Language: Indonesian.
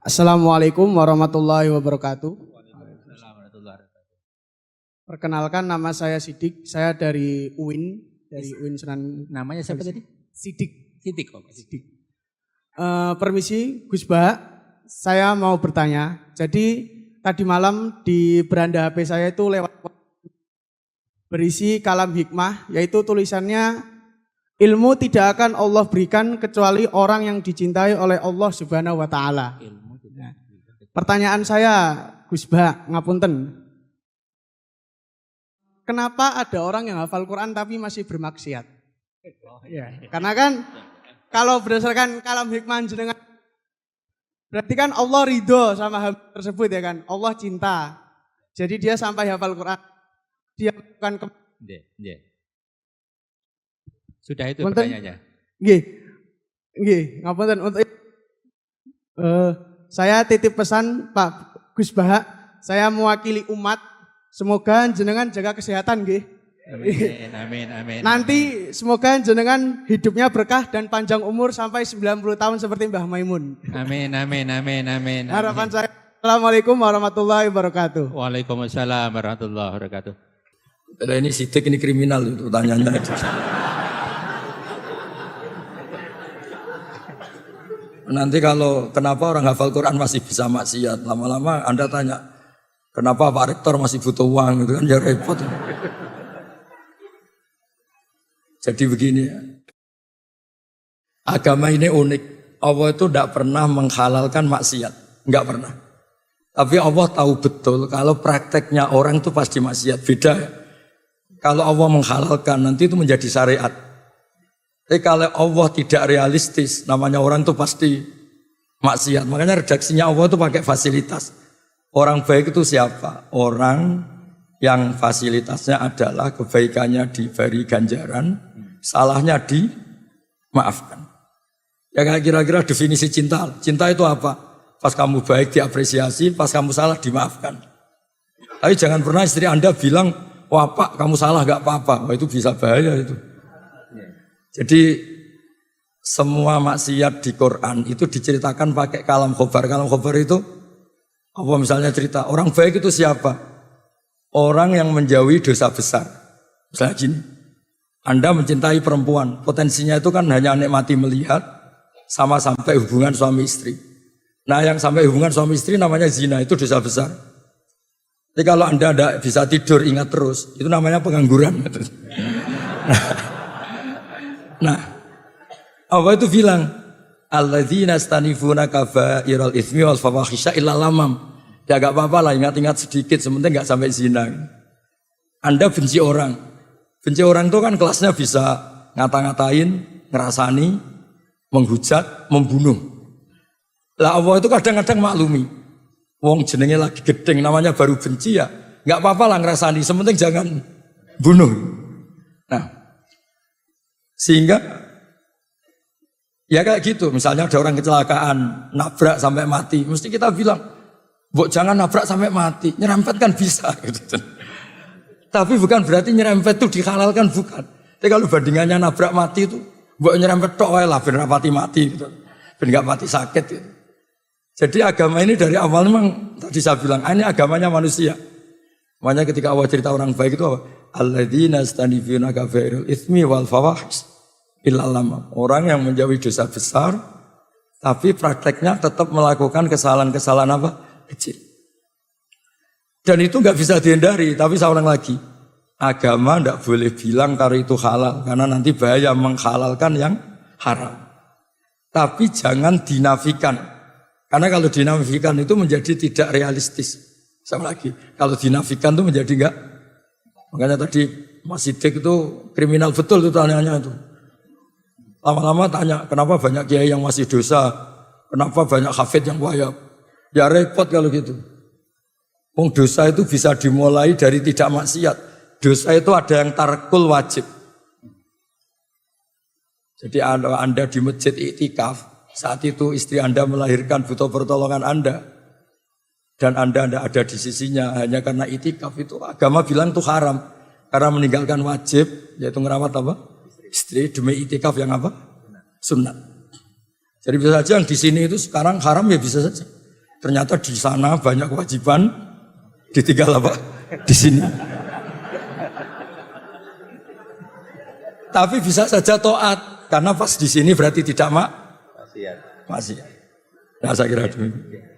Assalamualaikum warahmatullahi wabarakatuh. Perkenalkan, nama saya Sidik, saya dari UIN, Senan. Namanya siapa tadi? Sidik. Sidik. Sidik. Permisi, Gus Bah, saya mau bertanya. Jadi tadi malam di beranda HP saya itu lewat berisi kalam hikmah, yaitu tulisannya ilmu tidak akan Allah berikan kecuali orang yang dicintai oleh Allah Subhanahu wa taala. Pertanyaan saya, Gus Bah, ngapunten. Kenapa ada orang yang hafal Quran tapi masih bermaksiat? Ya, karena kan kalau berdasarkan kalam hikmah jenengan, berarti kan Allah ridho sama hamba tersebut ya kan? Allah cinta. Jadi dia sampai hafal Quran. Dia bukan Sudah itu Punten. pertanyaannya. Nggih, ngapunten untuk saya titip pesan Pak Gus Bah, saya mewakili umat, semoga jenengan jaga kesehatan nggih. Amin. Nanti semoga jenengan hidupnya berkah dan panjang umur sampai 90 tahun seperti Mbah Maimun. Amin. Harapan saya. Assalamualaikum warahmatullahi wabarakatuh. Waalaikumsalam warahmatullahi wabarakatuh. Ini Sidik, ini kriminal itu pertanyaannya. Nanti kalau kenapa orang hafal Quran masih bisa maksiat, lama-lama Anda tanya, kenapa Pak Rektor masih butuh uang, gitu kan ya repot. Jadi begini ya, agama ini unik. Allah itu tidak pernah menghalalkan maksiat, nggak pernah. Tapi Allah tahu betul kalau prakteknya orang itu pasti maksiat. Beda ya. Kalau Allah menghalalkan nanti itu menjadi syariat. Tapi kalau Allah tidak realistis, namanya orang itu pasti maksiat. Makanya redaksinya Allah itu pakai fasilitas. Orang baik itu siapa? Orang yang fasilitasnya adalah kebaikannya diberi ganjaran, salahnya dimaafkan. Ya kayak kira-kira definisi cinta. Cinta itu apa? Pas kamu baik diapresiasi, pas kamu salah dimaafkan. Tapi jangan pernah istri Anda bilang, wah Pak kamu salah gak apa-apa. Wah itu bisa bahaya itu. Jadi semua maksiat di Quran itu diceritakan pakai kalam khobar. Kalam khobar itu apa misalnya cerita orang baik itu siapa? Orang yang menjauhi dosa besar. Misalnya gini, Anda mencintai perempuan, potensinya itu kan hanya nikmati melihat sama sampai hubungan suami istri. Nah yang sampai hubungan suami istri namanya zina, itu dosa besar. Jadi kalau Anda tidak bisa tidur ingat terus, itu namanya pengangguran. Nah, Allah itu bilang, alladzina stanifuna kabairal itsmi wal fawahisha illa lamam. Ya gak apa-apa lah, ingat-ingat sedikit, sementing gak sampai zina. Anda benci orang. Benci orang itu kan kelasnya bisa ngata-ngatain, ngerasani, menghujat, membunuh. Lah Allah itu kadang-kadang maklumi. Wong jenenge lagi gedeng, namanya baru benci ya. Gak apa-apa lah ngerasani, sementing jangan bunuh. Nah, sehingga ya kayak gitu, misalnya ada orang kecelakaan, nabrak sampai mati, mesti kita bilang, "Mbok jangan nabrak sampai mati, nyerempet kan bisa." Gitu. Tapi bukan berarti nyerempet itu dihalalkan, bukan. Tapi kalau bandingannya nabrak mati itu, mbok nyerempet tok wae lah ben rapati mati gitu. Ben gak mati sakit gitu. Jadi agama ini dari awal memang tadi saya bilang, ini agamanya manusia. Makanya ketika Allah cerita orang baik itu apa? Alladzina yastanifuna kabairal itsmi wal fawahish illa lamam. Orang yang menjauhi dosa besar tapi prakteknya tetap melakukan kesalahan-kesalahan apa? Kecil. Dan itu nggak bisa dihindari, tapi saya ulang lagi. Agama nggak boleh bilang kalau itu halal karena nanti bahaya menghalalkan yang haram. Tapi jangan dinafikan. Karena kalau dinafikan itu menjadi tidak realistis. Sama lagi, kalau dinafikan itu menjadi enggak. Makanya tadi Mas Sidik itu kriminal betul itu tanyanya itu. Lama-lama tanya, kenapa banyak kiai yang masih dosa? Kenapa banyak hafid yang wayab? Ya repot kalau gitu. Wong dosa itu bisa dimulai dari tidak maksiat. Dosa itu ada yang tarkul wajib. Jadi Anda di masjid iktikaf, saat itu istri Anda melahirkan butuh pertolongan Anda. Dan Anda tidak ada di sisinya hanya karena itikaf, itu agama bilang itu haram karena meninggalkan wajib yaitu ngerawat apa? Istri demi itikaf yang apa? Sunnah. Jadi bisa saja yang di sini itu sekarang haram ya bisa saja. Ternyata di sana banyak kewajiban, ditinggal apa? Di sini. Tapi bisa saja taat, karena pas di sini berarti tidak maksiat. Nah, saya kira demikian.